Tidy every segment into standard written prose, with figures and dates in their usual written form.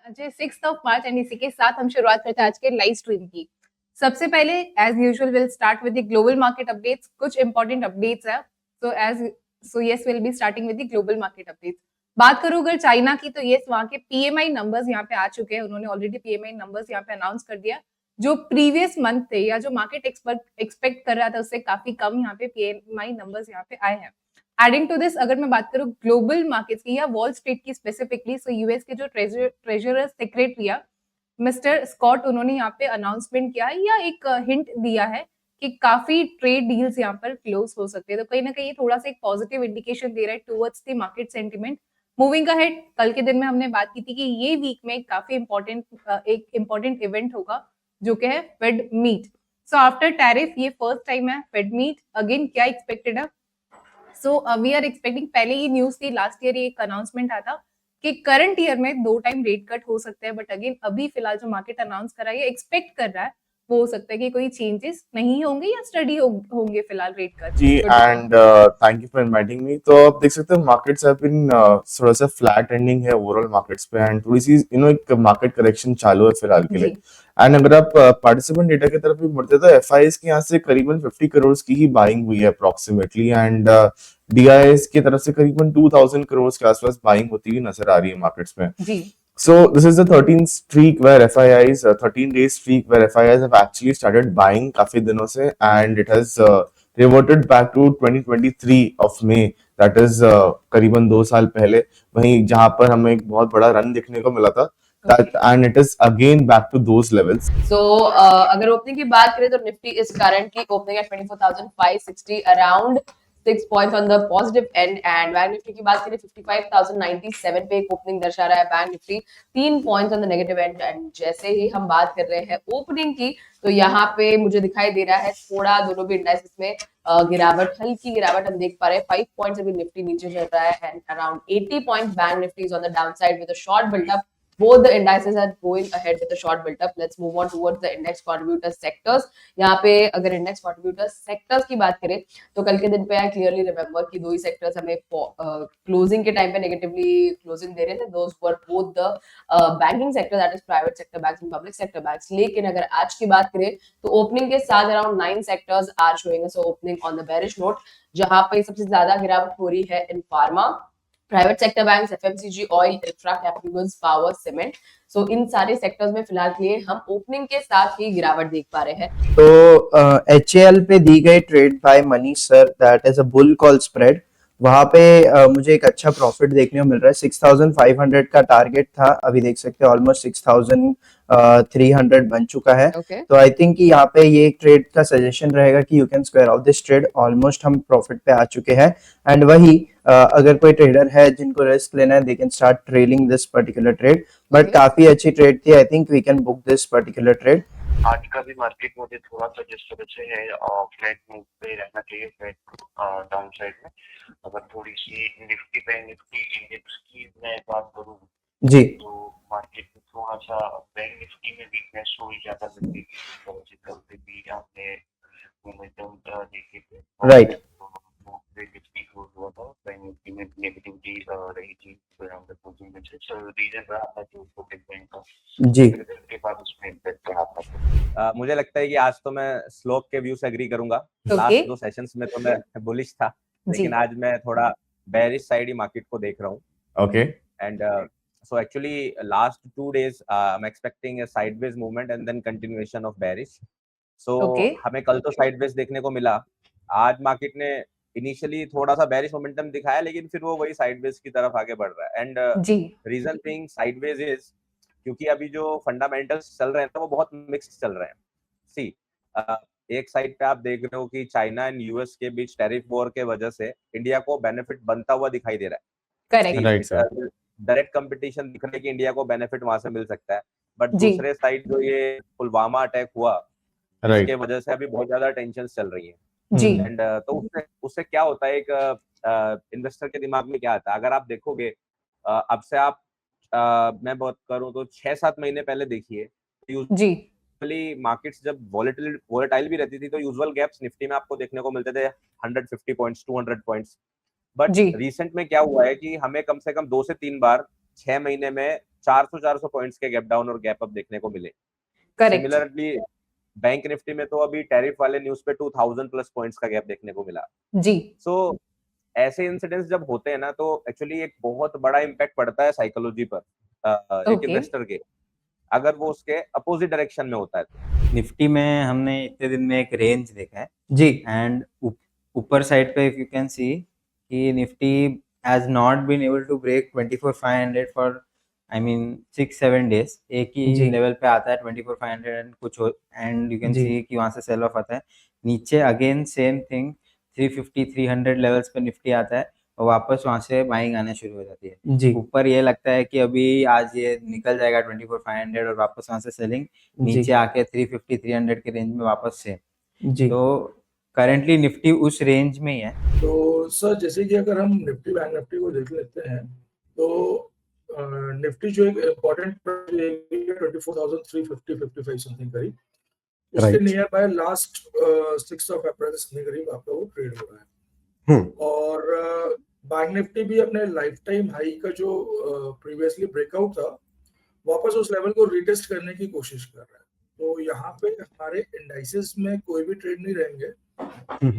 आज है 6 मार्च एंड इसी के साथ हम शुरुआत करते हैं आज के लाइव स्ट्रीम की। सबसे पहले as usual will start with the global market updates. कुछ इंपॉर्टेंट अपडेट्स है। So yes will be starting with the global market updates. बात करूं अगर चाइना की, तो यस वहां के पीएमआई नंबर्स यहाँ पे आ चुके हैं। उन्होंने ऑलरेडी पीएमआई नंबर्स यहाँ पे अनाउंस कर दिया। जो प्रीवियस मंथ थे या जो मार्केट एक्सपेक्ट कर रहा था उससे काफी कम यहाँ पे पीएमआई नंबर्स यहाँ पे आए हैं। एडिंग टू दिस, अगर मैं बात करूं ग्लोबल मार्केट्स की या वॉल स्ट्रीट की स्पेसिफिकली, सो यूएस के जो ट्रेजरर सेक्रेटरी मिस्टर स्कॉट, उन्होंने यहाँ पे अनाउंसमेंट किया है या एक हिंट दिया है कि काफी ट्रेड डील्स यहाँ पर क्लोज हो सकते हैं। तो कहीं ना कहीं थोड़ा सा एक पॉजिटिव इंडिकेशन दे रहा है towards the market sentiment. Moving ahead, कल के दिन में हमने बात की थी कि ये वीक में काफी एक इम्पोर्टेंट इवेंट होगा जो कि है fed meet. So after tariff ये फर्स्ट टाइम है फेड मीट। अगेन क्या एक्सपेक्टेड है? सो वी आर एक्सपेक्टिंग, पहले ये न्यूज थी लास्ट ईयर, एक अनाउंसमेंट आता कि करंट ईयर में 2 टाइम रेट कट हो सकते हैं, बट अगेन अभी फिलहाल जो मार्केट अनाउंस कर रहा है, एक्सपेक्ट कर रहा है वो हो सकता है कि कोई चेंजेस नहीं होंगे या स्टडी होंगे फिलहाल रेट कट जी and thank you for inviting me. तो आप देख सकते हैं मार्केट्स हैव बीन थोड़ा सा फ्लैट एंडिंग है ओवरऑल मार्केट्स पे, एंड थोड़ी सी एक मार्केट करेक्शन चालू है फिलहाल के लिए। एंड अगर आप पार्टिसिपेंट डेटा की तरफ भी बढ़ते तो एफआईएस के यहाँ से करीबन 50 करोड़ की ही बाइंग हुई है अप्रोक्सीमेटली, एंड डीआईएस की तरफ से करीबन 2000 करोड़ के आसपास बाइंग होती हुई नजर आ रही है मार्केट्स में। So this is the 13th streak where FIIs, 13-day streak where FIIs have actually started buying काफी दिनों से, and it has reverted back to 2023 of May, that is करीबन 2 साल पहले, वहीं जहां पर हमें एक बहुत बड़ा रन देखने को मिला था, that and it is again back to those levels. So अगर ओपनिंग की बात करें तो Nifty is currently opening eight 24,560 around 6 points on the positive end, and bank Nifty की बात करें 55,097 पे एक ओपनिंग दर्शा रहा है bank Nifty 3 points on the negative end। And जैसे ही हम बात कर रहे हैं ओपनिंग की, तो यहाँ पे मुझे दिखाई दे रहा है थोड़ा दोनों भी इंडाइसेस में गिरावट, हल्की गिरावट हम देख पा रहे हैं। 5 points अभी निफ्टी नीचे चल रहा है and around 80 points bank Nifty is on the down side with a short buildup. Both the indices are going ahead with a short build-up. Let's move on towards the index contributor sectors. यहाँ पे अगर index contributor sectors की बात करें तो कल के दिन पे I clearly remember कि 2 ही sectors हमें closing के टाइम पे negatively closing दे रहे थे। Those were both the banking sector, that is private sector banks and public sector banks. लेकिन अगर आज की बात करें तो opening के साथ around 9 sectors are showing us opening on the bearish note, जहाँ पे सबसे ज्यादा गिरावट हो रही है in pharma, private sector banks, FMCG, oil, infra, capital goods, power, cement. So इन सारे सेक्टर्स में फिलहाल के लिए हम ओपनिंग के साथ ही गिरावट देख पा रहे हैं। तो एचएएल पे दी गई trade by Manish sir, that is a bull call spread, वहां पे मुझे एक अच्छा प्रॉफिट देखने को मिल रहा है। 6500 का टारगेट था, अभी देख सकते हैं ऑलमोस्ट 6300 बन चुका है। तो आई थिंक कि यहाँ पे ये ट्रेड का सजेशन रहेगा कि you can square of this trade. Almost हम प्रॉफिट पे आ चुके हैं, एंड वही अगर कोई ट्रेडर है जिनको रिस्क लेना है, they can start trailing this particular trade. But काफी अच्छी ट्रेड थी, I think we can book this particular trade. आज का भी मार्केट मुझे थोड़ा सा जिस तरह से है फ्लैट मूव पे रहना चाहिए, फ्लैट डाउन साइड में। अगर थोड़ी सी निफ्टी इंडेक्स की मैं बात करूँ जी, तो मार्केट में थोड़ा सा बैंक निफ्टी में वीकनेस थोड़ी ज्यादा मिलती है। कल से भी हमने मोमेंटम देखे थे, राइट, हुआ था बैंक निफ्टी में नेगेटिविटी रही थी अराउंड द क्लोजिंग में, सो रीजन रहा था कि उसको बैंक का जी के बाद उसमें इम्पैक्ट रहा था। मुझे लगता है कि आज तो मैं स्लोप के व्यू से एग्री करूंगा। लास्ट 2 सेशंस में तो मैं बुलिश था, लेकिन आज मैं थोड़ा बेरिश साइड ही मार्केट को देख रहा हूँ। Okay, and so actually last 2 days I'm expecting a sideways movement and then continuation of bearish. So हमें कल तो sideways देखने को मिला। आज मार्केट ने इनिशियली थोड़ा सा बेरिश मोमेंटम दिखाया, लेकिन फिर वो वही साइडवेज की तरफ आगे बढ़ रहा है। And reason being sideways is क्योंकि अभी जो फंडामेंटल्स चल रहे हैं वो बहुत मिक्स्ड चल रहे हैं। सी एक साइड पे आप देख रहे हो कि चाइना एंड यूएस के बीच टैरिफ वॉर के वजह से इंडिया को बेनिफिट बनता हुआ दिखाई दे रहा है। करेक्ट, डायरेक्ट कंपटीशन दिख रहा है कि इंडिया को बेनिफिट वहां से मिल सकता है। बट दूसरे साइड जो ये पुलवामा अटैक हुआ, इसके वजह से अभी बहुत ज्यादा टेंशन चल रही है। एंड तो उससे क्या होता है, एक इन्वेस्टर के दिमाग में क्या आता है, अगर आप देखोगे अब से आप मैं बात करूं तो 6-7 महीने पहले देखिए, यूजुअली मार्केट्स जब वोलेटाइल भी रहती थी तो यूजुअल गैप्स निफ्टी में आपको देखने को मिलते थे 150 पॉइंट्स, 200 पॉइंट्स। बट रिसेंट में क्या हुआ है कि हमें कम से कम 2 से 3 बार 6 महीने में 400 पॉइंट्स के गैप डाउन और गैप अप देखने को मिले। करेक्ट। सिमिलरली बैंक निफ्टी में तो अभी टैरिफ वाले न्यूज पे 2000 प्लस पॉइंट्स का गैप देखने को मिला। जी। सो ऐसे इंसिडेंट्स जब होते हैं ना, तो एक्चुअली एक बहुत बड़ा इम्पैक्ट पड़ता है साइकोलॉजी पर एक Okay. इन्वेस्टर के, अगर वो उसके अपोजिट डायरेक्शन में होता है तो। निफ्टी में हमने इतने दिन में एक रेंज देखा है जी एंड ऊपर साइड पे इफ यू कैन सी कि Nifty has not been able to break 24500 for I mean 6-7 days. एक ही जी। लेवल पे आता है 24500 एंड कुछ एंड यू कैन जी। सी कि वहां से सेल ऑफ आता है, नीचे अगेन सेम थिंग 350-300 लेवल्स पे निफ्टी आता है और वापस वहां से बाइंग आने शुरू हो जाती है। जी ऊपर ये लगता है कि अभी आज ये निकल जाएगा 24500 और वापस वहां से सेलिंग, नीचे जी आके 350-300 के रेंज में वापस से। जी तो करंटली निफ्टी उस रेंज में ही है। तो सर जैसे कि अगर हम निफ्टी बैंक निफ्टी को देख लेते हैं तो निफ्टी जो एक इम्पोर्टेंट 24,350-55 समथिंग करीब, उसके Right. Near by last 6 of April के करीब आपका वो ट्रेड हो रहा है। और बैंक निफ्टी भी अपने लाइफ टाइम हाई का जो प्रीवियसली ब्रेकआउट था, वापस उस लेवल को रिटेस्ट करने की कोशिश कर रहा है। तो यहाँ पे हमारे इंडाइसेस में कोई भी ट्रेड नहीं रहेंगे।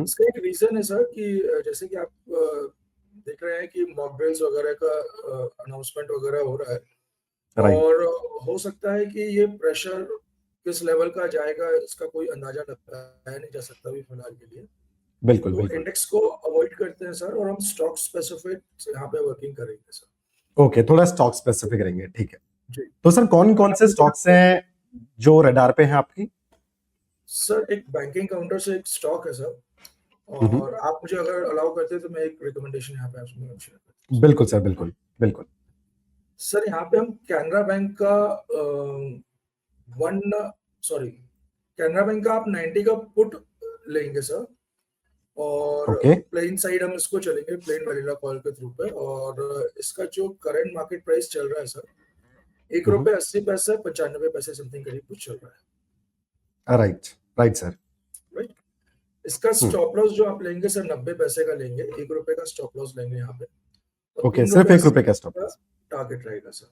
इसका एक रीजन है सर कि जैसे कि आप देख रहे हैं कि मॉक ड्रिल्स वगैरह का अनाउंसमेंट वगैरह हो रहा है। Right. और हो सकता है कि ये प्रेशर किस लेवल का जाएगा इसका कोई अंदाजा लगाया नहीं जा सकता अभी फिलहाल के लिए। बिल्कुल तो बिल्कुल। इंडेक्स को अवॉइड करते हैं सर, और हम स्टॉक स्पेसिफिक यहाँ पे वर्किंग करेंगे सर। ओके, थोड़ा स्टॉक स्पेसिफिक रहेंगे, ठीक है। जी तो सर कौन कौन से स्टॉक्स हैं जो रडार पे हैं आपकी? सर, एक बैंकिंग काउंटर से एक स्टॉक है सर, और आप मुझे अगर अलाउ करते हैं तो मैं एक रिकमेंडेशन यहाँ पे आपसे शेयर करता हूँ। बिल्कुल सर, बिल्कुल बिल्कुल। सर यहाँ पे हम कैनरा बैंक का कैनरा बैंक का आप 90 का पुट लेंगे सर, और Okay. प्लेन साइड हम इसको चलेंगे प्लेन वैनिला कॉल के थ्रू पे। और इसका जो करंट मार्केट प्राइस चल रहा है सर, ₹1.80 95 समथिंग करीब कुछ चल रहा है। Right right sir. राइट, इसका स्टॉप लॉस जो आप लेंगे सर 90 पैसे का लेंगे, ₹1 का स्टॉप लॉस लेंगे यहाँ पे। और ओके, ₹3 सिर्फ ₹1 का स्टॉप लॉस। टारगेट रहेगा सर।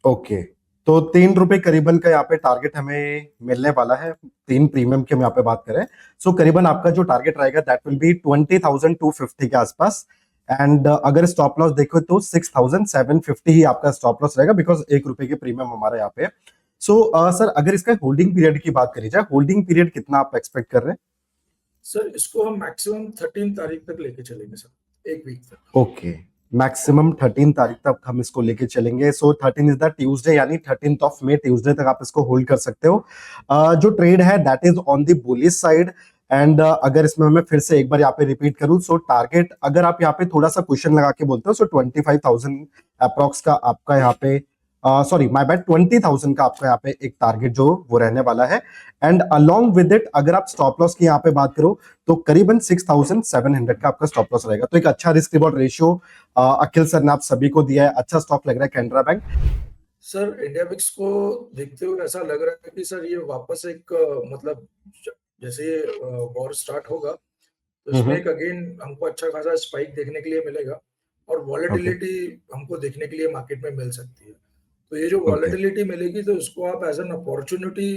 ओके, तो ₹3 करीबन का यहाँ पे टारगेट हमें मिलने वाला है। 3 प्रीमियम की हम यहाँ पे बात करें, सो करीबन आपका जो टारगेट रहेगा दैट विल बी 20,250 के आसपास। एंड अगर स्टॉप लॉस देखो तो 6,750 ही आपका स्टॉप लॉस रहेगा, बिकॉज ₹1 के प्रीमियम हमारे यहाँ पे। सो सर अगर इसका होल्डिंग पीरियड की बात करी जाए, होल्डिंग पीरियड कितना आप एक्सपेक्ट कर रहे हैं? सर इसको हम मैक्सिमम 13 तारीख तक लेके चलेंगे सर, एक वीक तक। ओके, मैक्सिमम 13 तारीख तक हम इसको लेके चलेंगे। सो 13 इज द ट्यूसडे, यानी 13th ऑफ मे ट्यूसडे तक आप इसको होल्ड कर सकते हो। जो ट्रेड है that is on the bullish side. And अगर इसमें मैं फिर से एक बार यहाँ पे रिपीट करूं, सो टारगेट अगर आप यहाँ पे थोड़ा सा क्वेश्चन लगा के बोलते हो, सो 25,000 अप्रॉक्स का आपका यहाँ पे सॉरी माय बैड 20,000 का आपका यहाँ पे एक टारगेट जो वो रहने वाला है। एंड अलोंग विद इट अगर आप स्टॉप लॉस की यहाँ पे बात करो तो करीबन 6,700 का आपका स्टॉप लॉस रहेगा। तो एक अच्छा रिस्क रिवॉर्ड रेशियो अखिल सर ने आप सभी को दिया है। अच्छा स्टॉक लग रहा है Canara bank. Sir India VIX को देखते हुए ऐसा लग रहा है कि सर ये वापस एक मतलब जैसे वॉर स्टार्ट होगा तो इसमें एक अगेन हमको अच्छा खासा स्पाइक देखने के लिए मिलेगा, और वॉलेटिलिटी हमको देखने के लिए मार्केट में मिल सकती है। तो ये जो वॉलेटिलिटी मिलेगी तो इसको आप एज एन अपॉर्चुनिटी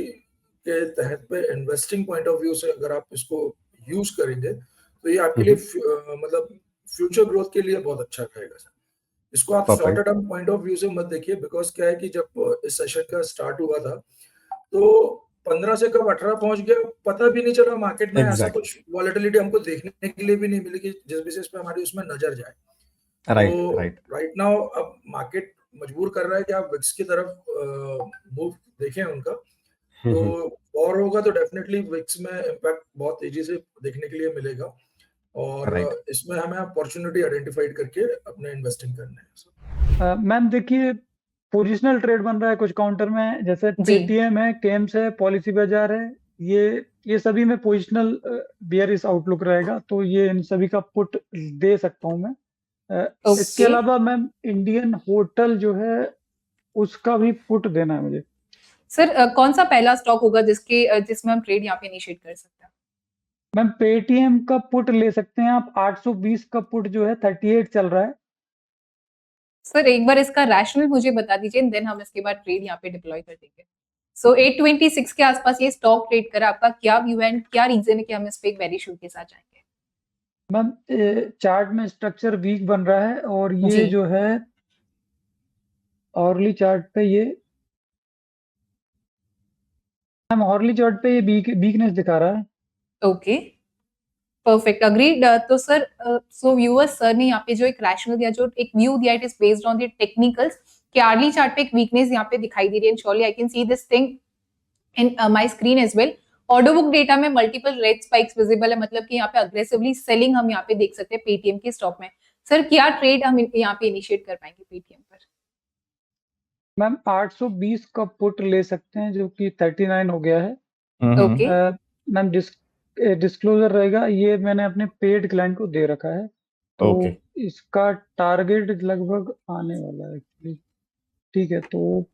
के तहत पे इन्वेस्टिंग पॉइंट ऑफ व्यू से अगर आप इसको यूज करेंगे तो ये आपके लिए मतलब फ्यूचर ग्रोथ के लिए बहुत अच्छा रहेगा सर। इसको आप short term point of view से मत देखिए, बिकॉज क्या है कि जब इस सेशन का स्टार्ट हुआ था तो 15 से कब 18 पहुंच गया पता भी नहीं चला मार्केट में। ऐसा कुछ वॉलेटिलिटी हमको देखने के लिए भी नहीं मिली कि जिस बेसिस पे हमारी उसमें नजर जाए। राइट नाउ अब मार्केट मजबूर कर रहा है कि आप विक्स की तरफ मूव देखें उनका। तो और होगा तो डेफिनेटली विक्स में इम्पैक्ट बहुत तेजी से देखने के लिए मिलेगा, और इसमें हमें अपॉर्चुनिटी आइडेंटिफाइड करके अपने इन्वेस्टिंग करने हैं। मैम देखिए, पोजिशनल ट्रेड बन रहा है कुछ काउंटर में, जैसे पेटीएम है, केम्स है, पॉलिसी बाजार है, ये सभी में पोजिशनल बियरिश आउटलुक रहेगा, तो ये इन सभी का पुट दे सकता हूं मैं। इसके अलावा मैम इंडियन होटल जो है उसका भी पुट देना है मुझे। सर कौन सा पहला स्टॉक होगा जिसमें हम ट्रेड यहाँ पे इनिशिएट कर सकते हैं? मैम पेटीएम का पुट ले सकते हैं आप, 820 का पुट जो है 38 चल रहा है। सर एक बार इसका रैशनल मुझे बता दीजिए, देन हम इसके बाद ट्रेड यहाँ पे डिप्लॉय कर देंगे। सो 826 के आसपास ये स्टॉक ट्रेड करा, आपका क्या व्यू है एंड क्या रीजन है कि हम इस पे एक बेरिश व्यू के साथ जाएंगे? मैम चार्ट में स्ट्रक्चर वीक बन रहा है और ये जी। जो है हॉर्ली चार्ट पे ये मैम हॉर्ली चार्ट पे ये वीकनेस दिखा रहा है। Okay, perfect, agreed. तो सर सो व्यूअर्स, सर ने यहाँ पे जो एक रैशनल दिया, जो एक व्यू दिया, it is based on the technicals कि आर्ली चार्ट पे एक वीकनेस यहाँ पे दिखाई दे रही है, and surely I can see this thing in my screen as well. Order book data में मल्टीपल रेड स्पाइक्स विजिबल है, मतलब कि यहाँ पे अग्रेसिवली सेलिंग हम यहाँ पे देख सकते हैं पेटीएम के स्टॉक में। सर क्या ट्रेड हम यहाँ पे इनिशिएट कर पाएंगे पेटीएम पर? मैम 820 का पुट ले सकते हैं जो कि 39 हो गया है। ओके, मैम डिस्क्लोजर रहेगा, ये मैंने अपने पेड क्लाइंट को दे रखा है, तो ओके इसका टारगेट लगभग आने वाला है एक्चुअली। ठीक है, तो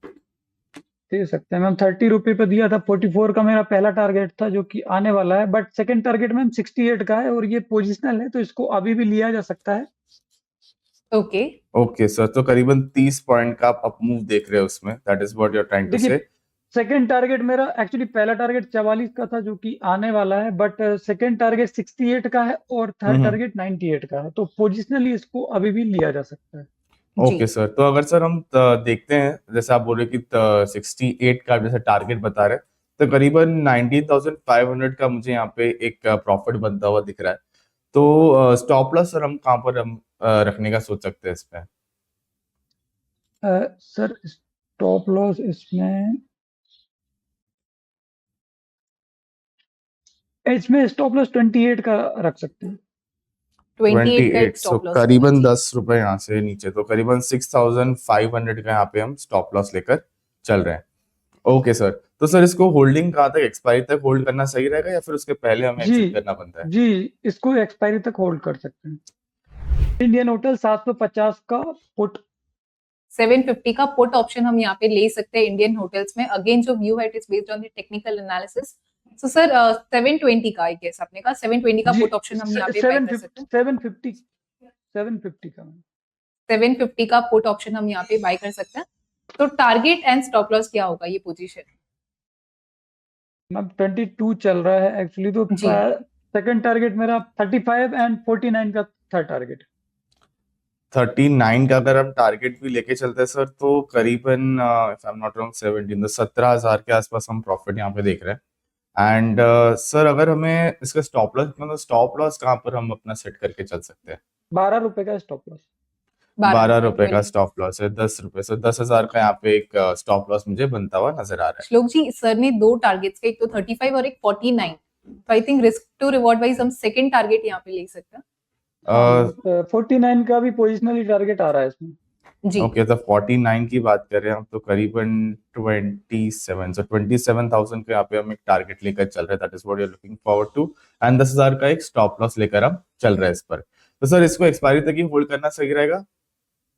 दे सकते हैं मैम। 30 रुपये पे दिया था, 44 का मेरा पहला टारगेट था जो कि आने वाला है, बट सेकंड टारगेट मैम 68 का है और ये पोजिशनल है, तो इसको अभी भी लिया जा सकता है। ओके, ओके सर, तो करीबन 30 पॉइंट का आप अप मूव देख रहे हो उसमें, that is what you are trying to देखिए, से। सेकंड टारगेट मेरा एक्चुअली पहला टारगेट 44 का था जो कि आने वाला है, बट सेकंड टारगेट 68 का है और थर्ड टारगेट 98 का है, तो पोजिशनली इसको अभी भी लिया जा सकता है। ओके सर, तो अगर सर हम देखते हैं, जैसे आप बोल रहे कि 68 का जैसे टारगेट बता रहे हैं, तो करीबन 19,500 का मुझे यहाँ पे एक प्रॉफिट बनता हुआ दिख रहा है। तो स्टॉप लॉस सर हम कहाँ पर हम रखने का सोच सकते हैं इसमें? सर स्टॉप लॉस इसमें स्टॉप लॉस 28 का रख सकते हैं। 28 का एक 28, सो स्टॉप लॉस करीबन 10 रुपए यहाँ से नीचे, तो करीबन 6,500 का यहाँ पे हम स्टॉप लॉस लेकर चल रहे हैं। ओके सर, तो सर इसको होल्डिंग कहाँ तक, एक्सपायरी तक होल्ड करना सही रहेगा या फिर उसके पहले हमें जी एग्जिट करना बनता है? जी, इसको एक्सपायरी तक होल्ड कर सकते हैं। इंडियन होटल 750 का पुट 750 का पुट ऑप्शन हम यहाँ पे ले सकते हैं इंडियन होटल्स में। अगेन जो व्यू है it is based on the technical analysis. So sir 720 का, आई गेस आपने कहा 720 का जी, पुट ऑप्शन हम यहाँ पे बाय कर सकते हैं। 750 का 750 का पुट ऑप्शन हम यहाँ पे बाय कर सकते हैं। तो टारगेट एंड स्टॉप लॉस क्या होगा ये पोजीशन? मैम 22 चल रहा है एक्चुअली, तो जी। सेकंड टारगेट मेरा 35 एंड 49 का थर्ड टारगेट। 39 का अगर हम टारगेट भी लेके चलते हैं सर, तो करीबन if I am not wrong 17, तो 17,000 के आसपास हम प्रॉफिट यहाँ पे देख रहे हैं। एंड सर अगर हमें इसका स्टॉप लॉस, मतलब स्टॉप लॉस कहाँ पर हम अपना सेट करके चल सकते हैं? 12 रुपए का स्टॉप लॉस। 12 रुपए का स्टॉप लॉस है, 10 रुपए, सो 10,000 का यहाँ पे एक स्टॉप लॉस मुझे बनता हुआ नजर आ रहा है। श्लोक जी, सर ने दो टारगेट्स के, एक तो 35 और एक 49, तो I think risk to reward wise हम सेकंड टारगेट यहाँ पे ले सकते हैं। 49 का भी पोजिशनली टारगेट आ रहा है इसमें। जी। ओके, तो 49 की बात करें हम, तो करीबन 27, सो 27,000 के यहाँ पे हम एक टारगेट लेकर चल रहे हैं, that is what you are looking forward to, and 10,000 का एक स्टॉप लॉस लेकर हम चल रहे हैं इस पर। तो सर इसको एक्सपायरी तक ही होल्ड करना सही रहेगा?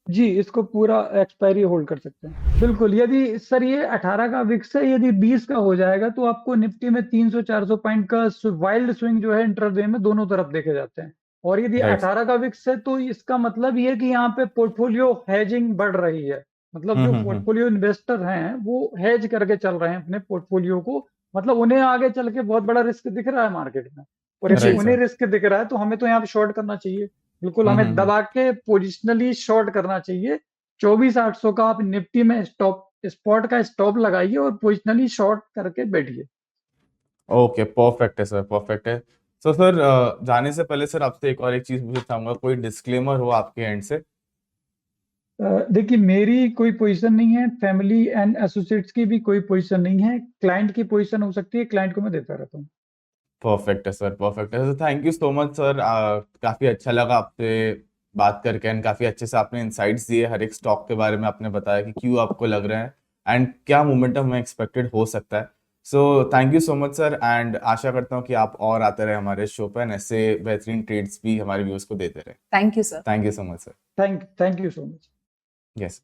जी, इसको पूरा एक्सपायरी होल्ड कर सकते हैं बिल्कुल। यदि सर ये 18 का विक्स है, यदि 20 का हो जाएगा तो आपको निफ्टी में 300-400 पॉइंट का वाइल्ड स्विंग जो है इंट्राडे में दोनों तरफ देखे जाते हैं, और यदि Right. 18 का विक्स है तो इसका मतलब ये है कि यहाँ पे पोर्टफोलियो हेजिंग बढ़ रही है, मतलब जो पोर्टफोलियो इन्वेस्टर हैं वो हेज करके चल रहे हैं अपने पोर्टफोलियो को, मतलब उन्हें आगे चल के बहुत बड़ा रिस्क दिख रहा है मार्केट में, और यदि Right, उन्हें sir. रिस्क दिख रहा है तो हमें तो यहाँ पे शॉर्ट करना चाहिए, बिल्कुल हमें दबा के पोजिशनली शॉर्ट करना चाहिए। 24,800 का आप निफ्टी में स्पॉट का स्टॉप लगाइए और पोजिशनली शॉर्ट करके बैठिए। ओके, परफेक्ट है सर, परफेक्ट है। सो सर जाने से पहले सर आपसे एक और एक चीज पूछना चाहूंगा, कोई डिस्क्लेमर हो आपके एंड से? देखिए, मेरी कोई पोजीशन नहीं है, फैमिली एंड एसोसिएट्स की भी कोई पोजीशन नहीं है, क्लाइंट की पोजीशन हो सकती है, क्लाइंट को मैं देता रहता हूँ। परफेक्ट है सर, परफेक्ट है sir, thank you so much sir. काफी अच्छा लगा आपसे बात करके, एंड काफी अच्छे से आपने इंसाइट्स दिए, हर एक स्टॉक के बारे में आपने बताया कि क्यों आपको लग रहे हैं एंड क्या मोमेंटम में एक्सपेक्टेड हो सकता है। So thank you so much sir, and आशा करता हूँ कि आप और आते रहे हमारे शो पर, ऐसे बेहतरीन ट्रेड्स भी हमारे व्यूअर्स को देते रहे। Thank you sir. Thank you so much sir. Thank you so much. Yes.